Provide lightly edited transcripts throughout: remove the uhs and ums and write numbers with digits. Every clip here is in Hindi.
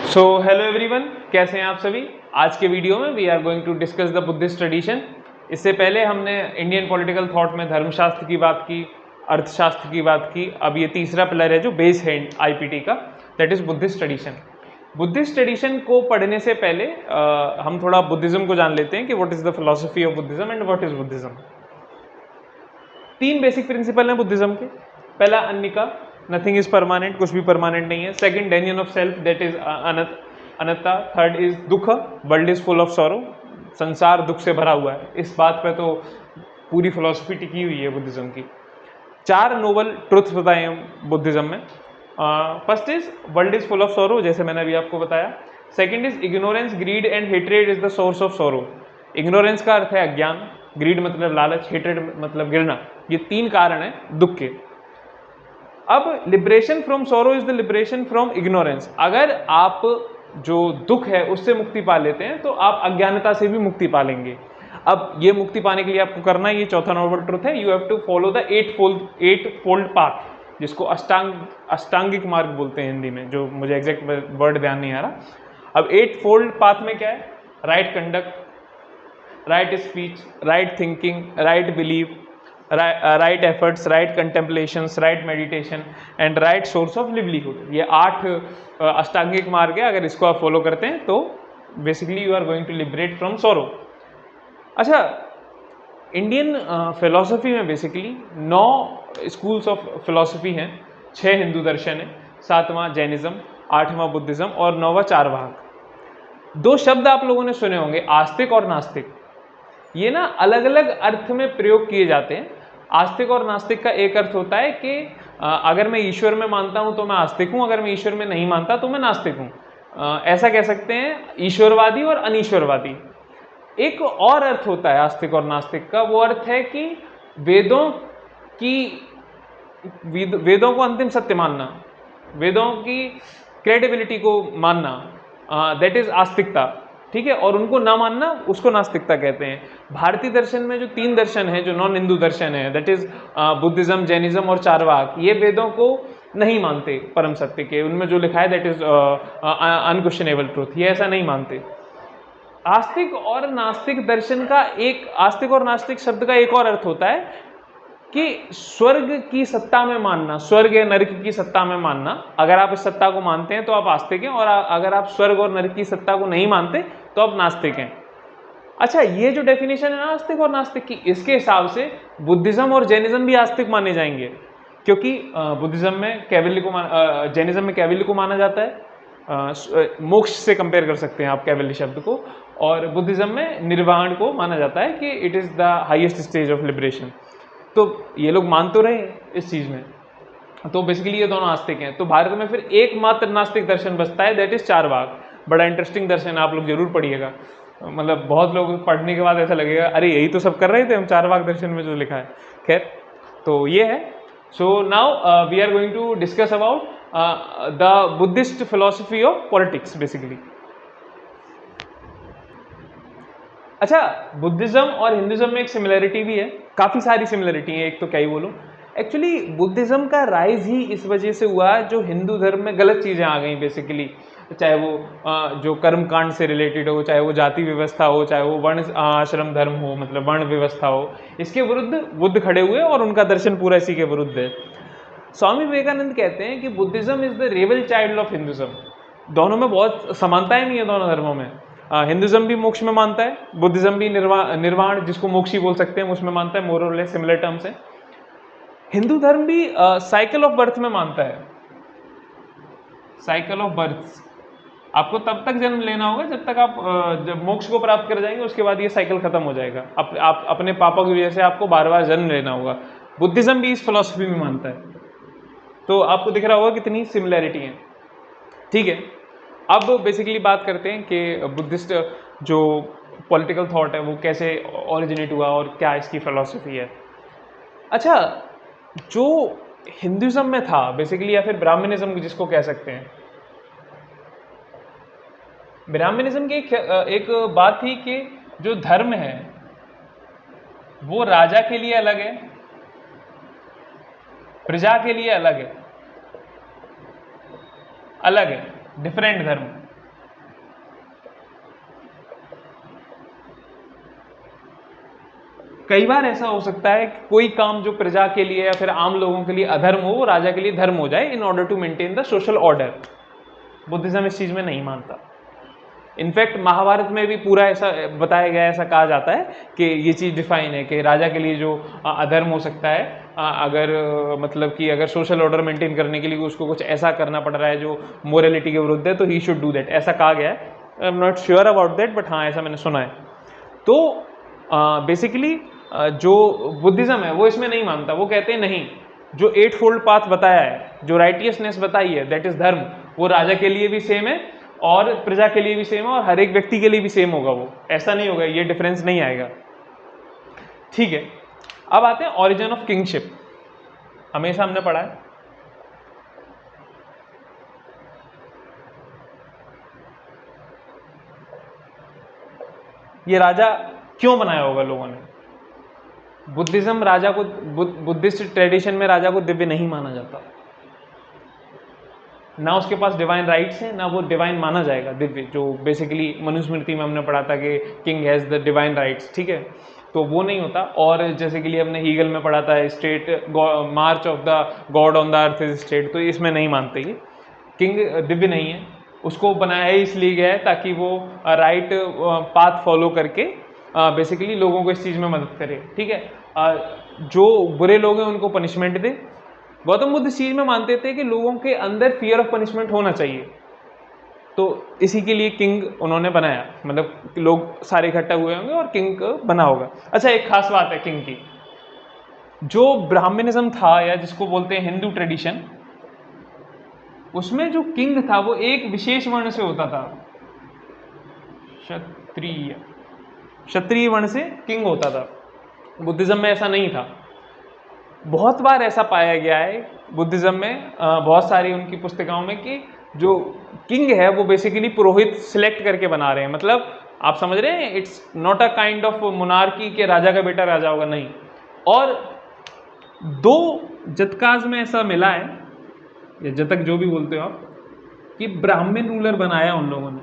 सो हेलो एवरीवन, कैसे हैं आप सभी। आज के वीडियो में we are going to discuss the Buddhist tradition. इससे पहले हमने इंडियन पॉलिटिकल थॉट में धर्मशास्त्र की बात की, अर्थशास्त्र की बात की। अब ये तीसरा पिलर है जो बेस है आईपीटी का, that is Buddhist tradition. Buddhist tradition को पढ़ने से पहले हम थोड़ा बुद्धिज्म को जान लेते हैं कि what is the philosophy of Buddhism and what is Buddhism. तीन बेसिक प्रिंसिपल हैं बुद्धिज्म के। पहला अन्निका, नथिंग इज परमानेंट, कुछ भी परमानेंट नहीं है। Second denial of self, that is anatta. Third is dukh, world is full of sorrow, संसार दुख से भरा हुआ है। इस बात पे तो पूरी फिलोसफी टिकी हुई है बुद्धिज्म की। चार नोबल ट्रुथ्स बताए हैं बुद्धिज्म में। First is world is full of sorrow, जैसे मैंने अभी आपको बताया। Second is ignorance, grid and hatred is the source of sorrow. Ignorance का अर्थ है अज्ञान, ग्रीड मतलब लालच, हेट्रेड मतलब गिरना। ये तीन कारण है दुख के। अब liberation from sorrow is the liberation from ignorance. अगर आप जो दुख है उससे मुक्ति पा लेते हैं तो आप अज्ञानता से भी मुक्ति पा लेंगे। अब ये मुक्ति पाने के लिए आपको करना है, ये चौथा नोबल ट्रुथ है, you have to follow the eightfold path, जिसको अष्टांगिक मार्ग बोलते हैं हिंदी में, जो मुझे एग्जैक्ट वर्ड ध्यान नहीं आ रहा। अब एट फोल्ड पाथ में क्या है? Right conduct, right speech, right thinking, right believe, right efforts, right contemplations, right meditation and right source of livelihood. ये 8 अष्टांगिक मार्ग है। अगर इसको आप फॉलो करते हैं तो basically you are going to liberate from sorrow. अच्छा, इंडियन फिलोसफी में बेसिकली 9 स्कूल्स ऑफ फिलोसफी हैं। 6 हिंदू दर्शन है, 7वां जैनिज्म, 8वां बुद्धिज्म और 9वां चारवाक। 2 शब्द आप लोगों ने सुने होंगे, आस्तिक और नास्तिक। ये ना अलग अलग अर्थ में प्रयोग किए जाते हैं। आस्तिक और नास्तिक का एक अर्थ होता है कि अगर मैं ईश्वर में मानता हूं तो मैं आस्तिक हूं, अगर मैं ईश्वर में नहीं मानता तो मैं नास्तिक हूं। ऐसा कह सकते हैं ईश्वरवादी और अनीश्वरवादी। एक और अर्थ होता है आस्तिक और नास्तिक का, वो अर्थ है कि वेदों को अंतिम सत्य मानना, वेदों की क्रेडिबिलिटी को मानना, दैट इज आस्तिकता। ठीक है, और उनको ना मानना उसको नास्तिकता कहते हैं। भारतीय दर्शन में जो 3 दर्शन हैं, जो नॉन हिंदू दर्शन है, दैट इज बुद्धिज्म, जैनिज्म और चारवाक, ये वेदों को नहीं मानते परम सत्य के। उनमें जो लिखा है दैट इज अनक्वेश्चनेबल ट्रूथ, ये ऐसा नहीं मानते। आस्तिक और नास्तिक दर्शन का एक, आस्तिक और नास्तिक शब्द का एक और अर्थ होता है कि स्वर्ग की सत्ता में मानना, स्वर्ग या नरक की सत्ता में मानना। अगर आप इस सत्ता को मानते हैं तो आप आस्तिक हैं, और अगर आप स्वर्ग और नरक की सत्ता को नहीं मानते तो आप नास्तिक हैं। अच्छा, ये जो डेफिनेशन है ना आस्तिक और नास्तिक की, इसके हिसाब से बुद्धिज्म और जैनिज्म भी आस्तिक माने जाएंगे, क्योंकि बुद्धिज्म में कैवल्य को जैनिज्म में कैवल्य को माना जाता है। मोक्ष से कंपेयर कर सकते हैं आप कैवल्य शब्द को। और बुद्धिज्म में निर्वाण को माना जाता है कि it is the highest stage of liberation. तो ये लोग मान तो रहे इस चीज़ में, तो बेसिकली ये दोनों आस्तिक हैं। तो भारत में फिर एकमात्र नास्तिक दर्शन बचता है, दैट इज चारवाक। बड़ा इंटरेस्टिंग दर्शन है, आप लोग जरूर पढ़िएगा। मतलब बहुत लोग पढ़ने के बाद ऐसा लगेगा अरे यही तो सब कर रहे थे हम चारवाक दर्शन में जो लिखा है। खैर, तो ये है। So now we are going to discuss about the Buddhist philosophy of politics basically. अच्छा, बुद्धिज्म और हिंदुज्म में एक सिमिलरिटी भी है, काफ़ी सारी सिमिलरिटी है, एक तो क्या ही बोलूँ। एक्चुअली बुद्धिज्म का राइज ही इस वजह से हुआ जो हिंदू धर्म में गलत चीज़ें आ गई बेसिकली। चाहे वो जो कर्म कांड से रिलेटेड हो, चाहे वो जाति व्यवस्था हो, चाहे वो वर्ण आश्रम धर्म हो, मतलब वर्ण व्यवस्था हो, इसके विरुद्ध बुद्ध खड़े हुए और उनका दर्शन पूरा इसी के विरुद्ध है। स्वामी विवेकानंद कहते हैं कि Buddhism is the rebel child of Hinduism. दोनों में बहुत समानताएं भी है दोनों धर्मों में। हिंदुज्म भी मोक्ष में मानता है, बुद्धिज्म भी निर्वाण जिसको मोक्षी बोल सकते हैं उसमें मानता है, मोर और लेस सिमिलर टर्म्स है। हिंदू धर्म भी साइकिल ऑफ बर्थ में मानता है। साइकिल ऑफ बर्थ, आपको तब तक जन्म लेना होगा जब तक आप जब मोक्ष को प्राप्त कर जाएंगे, उसके बाद ये साइकिल खत्म हो जाएगा। आप अपने पापा की वजह से आपको बार बार जन्म लेना होगा। बुद्धिज्म भी इस फिलॉसफी में मानता है। तो आपको दिख रहा होगा कितनी सिमिलैरिटी है। ठीक है, अब बेसिकली बात करते हैं कि बुद्धिस्ट जो पॉलिटिकल थॉट है वो कैसे ओरिजिनेट हुआ और क्या इसकी फिलॉसफी है। अच्छा, जो हिंदुज्म में था बेसिकली, या फिर ब्राह्मणिज्म जिसको कह सकते हैं, ब्राह्मणिज्म की एक बात थी कि जो धर्म है वो राजा के लिए अलग है, प्रजा के लिए अलग है, डिफरेंट धर्म। कई बार ऐसा हो सकता है कि कोई काम जो प्रजा के लिए या फिर आम लोगों के लिए अधर्म हो वो राजा के लिए धर्म हो जाए in order to maintain the social order. Buddhism इस चीज में नहीं मानता। इनफैक्ट महाभारत में भी पूरा ऐसा बताया गया, ऐसा कहा जाता है कि ये चीज़ डिफाइन है कि राजा के लिए जो अधर्म हो सकता है, अगर मतलब कि अगर सोशल ऑर्डर मेंटेन करने के लिए उसको कुछ ऐसा करना पड़ रहा है जो मोरालिटी के विरुद्ध है, तो ही शुड डू दैट, ऐसा कहा गया है। I am not sure about that, but हाँ ऐसा मैंने सुना है। तो बेसिकली जो बुद्धिज्म है वो इसमें नहीं मानता। वो कहते हैं नहीं, जो 8 फोल्ड पाथ बताया है, जो राइटियसनेस बताई है, दैट इज धर्म, वो राजा के लिए भी सेम है और प्रजा के लिए भी सेम है और हर एक व्यक्ति के लिए भी सेम होगा। वो ऐसा नहीं होगा, ये डिफरेंस नहीं आएगा। ठीक है, अब आते हैं ओरिजिन ऑफ किंगशिप। हमेशा हमने पढ़ा है ये राजा क्यों बनाया होगा लोगों ने। बुद्धिज्म राजा को, बुद्धिस्ट ट्रेडिशन में राजा को दिव्य नहीं माना जाता, ना उसके पास डिवाइन राइट्स हैं, ना वो डिवाइन माना जाएगा दिव्य। जो बेसिकली मनुस्मृति में हमने पढ़ा था कि king has the divine rights, ठीक है, तो वो नहीं होता। और जैसे कि हमने हीगल में पढ़ा था state March of the God on the earth is state, तो इसमें नहीं मानते ये किंग दिव्य नहीं है। उसको बनाया इसलिए गया है ताकि वो राइट पाथ फॉलो करके बेसिकली लोगों को इस चीज़ में मदद करे, ठीक है। जो बुरे लोग हैं उनको पनिशमेंट दे। गौतम बुद्ध इस चीज में मानते थे कि लोगों के अंदर फियर ऑफ पनिशमेंट होना चाहिए, तो इसी के लिए किंग उन्होंने बनाया। मतलब लोग सारे इकट्ठा हुए होंगे और किंग बना होगा। अच्छा, एक खास बात है किंग की, जो ब्राह्मणिज्म था या जिसको बोलते हैं हिंदू ट्रेडिशन, उसमें जो किंग था वो एक विशेष वर्ण से होता था, क्षत्रिय, क्षत्रिय वर्ण से किंग होता था। बुद्धिज्म में ऐसा नहीं था। बहुत बार ऐसा पाया गया है बुद्धिज्म में, बहुत सारी उनकी पुस्तिकाओं में, कि जो किंग है वो बेसिकली पुरोहित सिलेक्ट करके बना रहे हैं। मतलब आप समझ रहे हैं, it's not a kind of monarchy के राजा का बेटा राजा होगा, नहीं। और 2 जतकाज में ऐसा मिला है, या जतक जो भी बोलते हो आप, कि ब्राह्मण रूलर बनाया उन लोगों ने,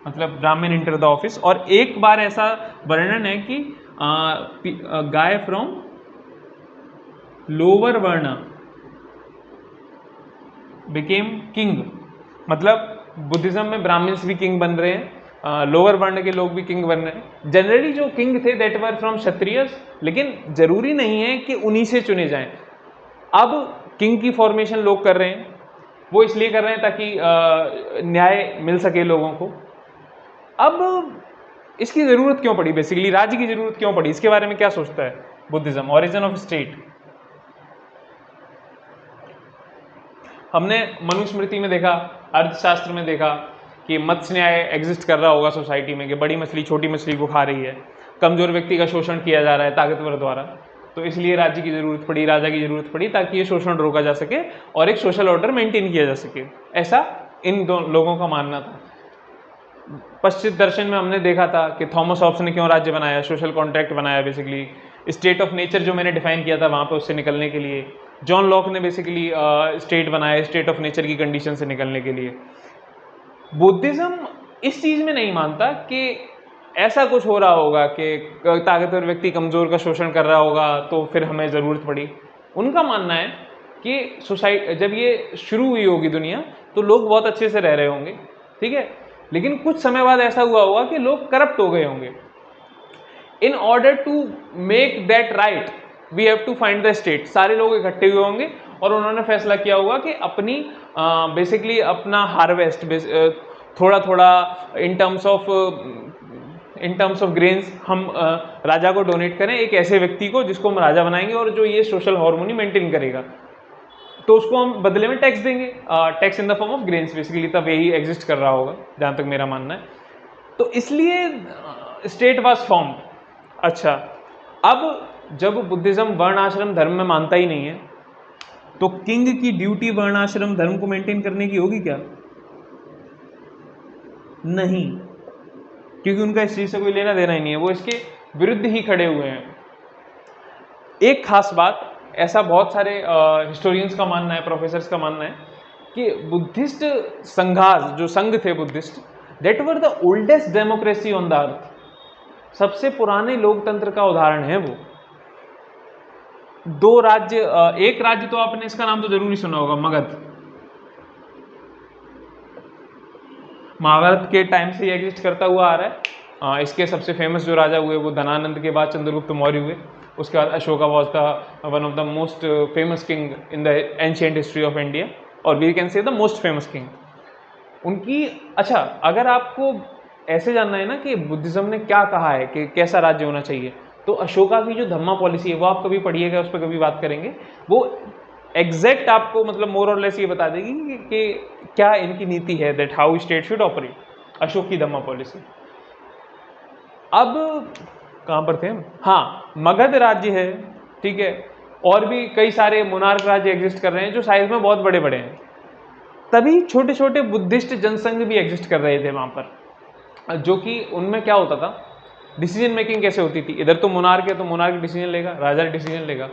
मतलब ब्राह्मण इंटर द ऑफिस। और एक बार ऐसा वर्णन है कि गाय फ्रॉम लोअर वर्ण बिकेम किंग। मतलब बुद्धिज्म में ब्राह्मण्स भी किंग बन रहे हैं, लोअर वर्ण के लोग भी किंग बन रहे हैं। जनरली जो किंग थे दैट वर फ्रॉम क्षत्रियस, लेकिन जरूरी नहीं है कि उन्हीं से चुने जाएं। अब किंग की फॉर्मेशन लोग कर रहे हैं, वो इसलिए कर रहे हैं ताकि न्याय मिल सके लोगों को। अब इसकी जरूरत क्यों पड़ी, बेसिकली राज्य की जरूरत क्यों पड़ी, इसके बारे में क्या सोचता है बुद्धिज्म? Origin of state. हमने मनुस्मृति में देखा, अर्थशास्त्र में देखा कि मत्स्य न्याय एग्जिस्ट कर रहा होगा सोसाइटी में, कि बड़ी मछली छोटी मछली को खा रही है, कमजोर व्यक्ति का शोषण किया जा रहा है ताकतवर द्वारा, तो इसलिए राज्य की जरूरत पड़ी, राजा की जरूरत पड़ी, ताकि ये शोषण रोका जा सके और एक सोशल ऑर्डर मेंटेन किया जा सके। ऐसा इन दो लोगों का मानना था। पश्चिम दर्शन में हमने देखा था कि थॉमस हॉब्स ने क्यों राज्य बनाया, सोशल कॉन्ट्रैक्ट बनाया, बेसिकली स्टेट ऑफ नेचर जो मैंने डिफाइन किया था वहाँ पे उससे निकलने के लिए। जॉन लॉक ने बेसिकली स्टेट बनाया स्टेट ऑफ नेचर की कंडीशन से निकलने के लिए। बुद्धिज्म इस चीज़ में नहीं मानता कि ऐसा कुछ हो रहा होगा कि ताकतवर व्यक्ति कमज़ोर का शोषण कर रहा होगा तो फिर हमें ज़रूरत पड़ी। उनका मानना है कि सोसाइटी जब ये शुरू हुई होगी दुनिया, तो लोग बहुत अच्छे से रह रहे होंगे, ठीक है, लेकिन कुछ समय बाद ऐसा हुआ होगा कि लोग करप्ट हो गए होंगे। In order to make that right we have to find the state. सारे लोग इकट्ठे हुए होंगे और उन्होंने फैसला किया होगा कि अपनी बेसिकली अपना हार्वेस्ट थोड़ा थोड़ा इन टर्म्स ऑफ ग्रेन्स हम राजा को डोनेट करें, एक ऐसे व्यक्ति को जिसको हम राजा बनाएंगे और जो ये सोशल हार्मोनी मेंटेन करेगा, तो उसको हम बदले में टैक्स देंगे, tax in the form of grains. Basically तब यही एग्जिस्ट कर रहा होगा जहाँ तक मेरा मानना है। तो इसलिए स्टेट वाज फॉर्म्ड। अच्छा, अब जब बुद्धिज्म वर्ण आश्रम धर्म में मानता ही नहीं है, तो किंग की ड्यूटी वर्ण आश्रम धर्म को मेंटेन करने की होगी क्या? नहीं, क्योंकि उनका इस चीज से कोई लेना देना ही नहीं है, वो इसके विरुद्ध ही खड़े हुए हैं। एक खास बात, ऐसा बहुत सारे हिस्टोरियंस का मानना है, प्रोफेसर्स का मानना है कि बुद्धिस्ट संघास जो संघ थे Buddhist, that were the oldest democracy on the earth. सबसे पुराने लोकतंत्र का उदाहरण है वो। दो राज्य, एक राज्य तो आपने इसका नाम तो जरूर ही सुना होगा, मगध। महाभारत के टाइम से ये एग्जिस्ट करता हुआ आ रहा है। इसके सबसे फेमस जो राजा हुए वो धनानंद के बाद चंद्रगुप्त मौर्य हुए। उसके बाद Ashoka was the one of the most famous king in the ancient history of India, और we can say the most famous king उनकी। अच्छा, अगर आपको ऐसे जानना है ना कि बुद्धिज्म ने क्या कहा है कि कैसा राज्य होना चाहिए, तो अशोका की जो धम्मा पॉलिसी है वो आप कभी पढ़िएगा, उस पर कभी बात करेंगे। वो एग्जैक्ट आपको मतलब मोर और लेस ये बता देगी कि क्या इनकी नीति है, that how state should operate, Ashok की धम्मा पॉलिसी। अब कहाँ पर थे हम? हाँ, मगध राज्य है, ठीक है, और भी कई सारे मोनार्क राज्य एग्जिस्ट कर रहे हैं जो साइज में बहुत बड़े बड़े हैं। तभी छोटे छोटे बुद्धिस्ट जनसंघ भी एग्जिस्ट कर रहे थे वहाँ पर, जो कि उनमें क्या होता था, डिसीजन मेकिंग कैसे होती थी। इधर तो मोनार्क है तो मोनार्क डिसीजन लेगा, राजा डिसीजन लेगा।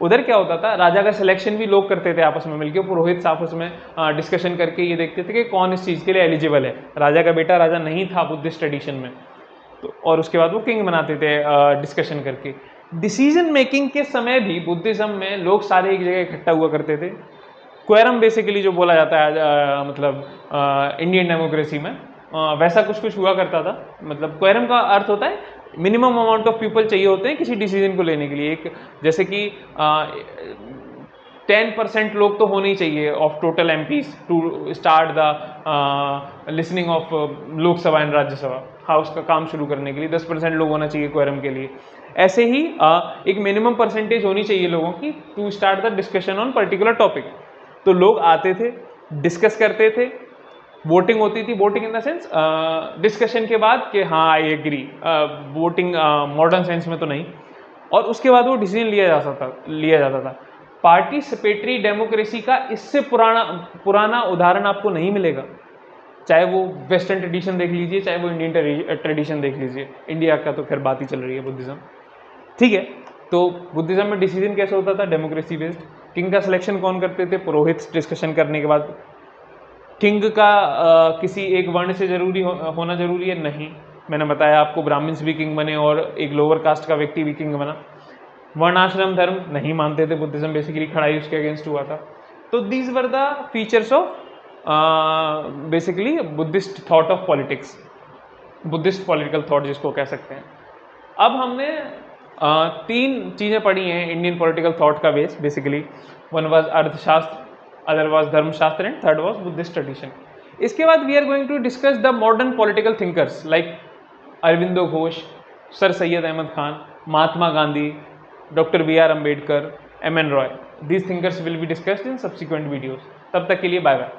उधर क्या होता था, राजा का सिलेक्शन भी लोग करते थे आपस में मिलकर, पुरोहित आपस में डिस्कशन करके ये देखते थे कि कौन इस चीज़ के लिए एलिजिबल है। राजा का बेटा राजा नहीं था बुद्धिस्ट ट्रेडिशन में, तो और उसके बाद वो किंग बनाते थे डिस्कशन करके। डिसीजन मेकिंग के समय भी बुद्धिज्म में लोग सारे एक जगह इकट्ठा हुआ करते थे। क्वेरम बेसिकली जो बोला जाता है मतलब इंडियन डेमोक्रेसी में, वैसा कुछ कुछ हुआ करता था। मतलब क्वेरम का अर्थ होता है मिनिमम अमाउंट ऑफ पीपल चाहिए होते हैं किसी डिसीजन को लेने के लिए। एक जैसे कि 10% लोग तो होने ही चाहिए of total MPs to start the listening of Lok Sabha and Rajya Sabha, house का काम शुरू करने के लिए 10% लोग होना चाहिए क्वेरम के लिए। ऐसे ही एक मिनिमम परसेंटेज होनी चाहिए लोगों की to start the discussion on particular topic. तो लोग आते थे, डिस्कस करते थे, वोटिंग होती थी, voting in the sense discussion के बाद कि हाँ I agree, voting modern sense में तो नहीं, और उसके बाद वो डिसीजन लिया जाता था। पार्टिसिपेटरी डेमोक्रेसी का इससे पुराना उदाहरण आपको नहीं मिलेगा, चाहे वो वेस्टर्न ट्रेडिशन देख लीजिए, चाहे वो इंडियन ट्रेडिशन देख लीजिए। इंडिया का तो खैर बात ही चल रही है बुद्धिज्म, ठीक है। तो बुद्धिज्म में डिसीजन कैसे होता था, डेमोक्रेसी बेस्ड। किंग का सिलेक्शन कौन करते थे, पुरोहित डिस्कशन करने के बाद। किंग का किसी एक वर्ण से होना जरूरी है, नहीं। मैंने बताया आपको ब्राह्मण्स भी किंग बने और एक लोअर कास्ट का व्यक्ति भी किंग बना। वर्णाश्रम धर्म नहीं मानते थे बुद्धिज्म, बेसिकली खड़ाई उसके अगेंस्ट हुआ था। तो these were the features of basically Buddhist thought of politics, Buddhist political thought जिसको कह सकते हैं। अब हमने तीन चीज़ें पढ़ी हैं इंडियन पॉलिटिकल थॉट का base basically. One was Arthashastra, other was Dharmashastra and third was Buddhist tradition. इसके बाद we are going to discuss the modern political thinkers like Aurobindo Ghosh, sir Syed Ahmed Khan, Mahatma Gandhi, doctor B.R. Ambedkar, M.N. Roy. These thinkers will be discussed in subsequent videos. तब तक के लिए बाय बाय।